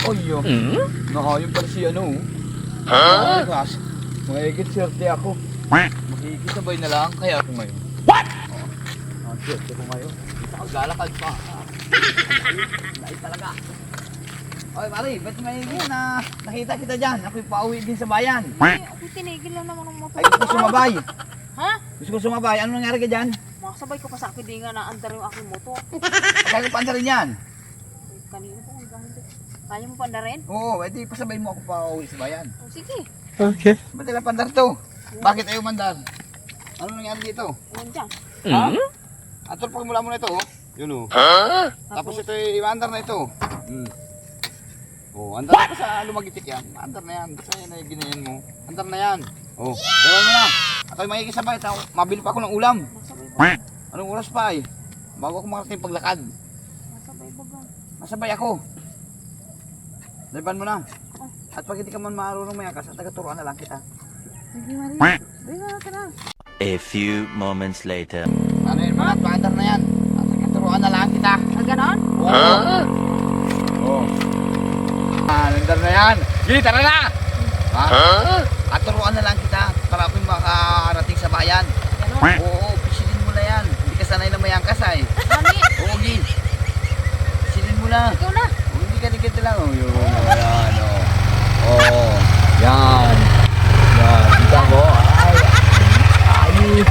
Oy, yun. Nakayon pala si ano. Ha? Mahigit swerte ako. Makikisabay na lang kaya ako ngayon. What? Ang swerte ko ngayon. Isa ako lalakad pa. Dahil talaga. Oy, Mari, ba't may na nakita kita dyan? Ako'y pauwi din sa bayan. Ay, ako tinigil lang naman ng motor. Ay, gusto ko sumabay. Ha? Gusto ko sumabay. Ano nangyari ka dyan? Makasabay ko pa sa akin, di nga naandar yung aking motor. Kaya ko pandarin yan. Ay, kanina po, hanggang hindi. Kaya mo panda rin? Oo, edi pasabay mo ako pauwi sa bayan. O, sige. Okay. Ba't nila pandar to? Bakit ayaw mandar? Ano nangyari dito? Ayan dyan. Ha? Atol, pagmula mo na ito, oh. Yun, oh. Tapos ito ay andar na ito. Oh, andar na pa sa lumagitik yan. Andar na yan. Basta yan ay ginayan mo. Andar na yan. Oh, ewan mo na. Ako'y makikisabay. Mabili pa ako ng ulam. Masabay ba? Anong oras pa eh? Bago ako makarating paglakad. Masabay ba ba? Masabay ako. Dalipan mo na. At pag hindi ka man marunong mayakas, at taga-turuan na lang kita. Sige, Maria. Bring na natin na. A few moments later. Ano yun mga? Paandar na yan. At taga-turuan na lang kita. Ah, ganon? Oo. Nandar na yan. Gini, tara na! Ha? At turuan na lang kita para ako'y makarating sa bayan. Ganon? Oo, pisilin mo na yan. Hindi ka sanay na mayangkas ay. Mami, Oo, Gi. Pisilin mo na. ikaw na. Oh, hindi ka dikit lang. Oh, yun. Ayan, oh. Oh, yan. Yan. Kita mo. Ay. Ay.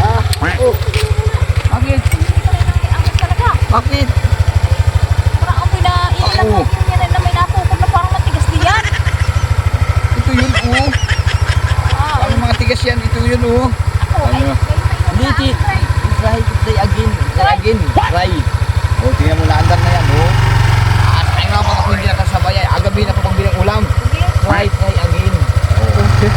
Ah. Oh. Bakit? Angas talaga. Bakit? Parang amoy na ilan Oo. mo yan na may napupod na parang matigas diyan. Ito yun, oh. Ah, Ano mga tigas yan? Ito yun, oh. ako, ay, Ano? ngayon na yun. Try again. Try again. Try. Oh, tingnan mo na andar na yan, oh. At ay nga pag ako hindi nakasabay ay agabi na ako pagbilang ulam. Sige. Try again. Oh. Okay.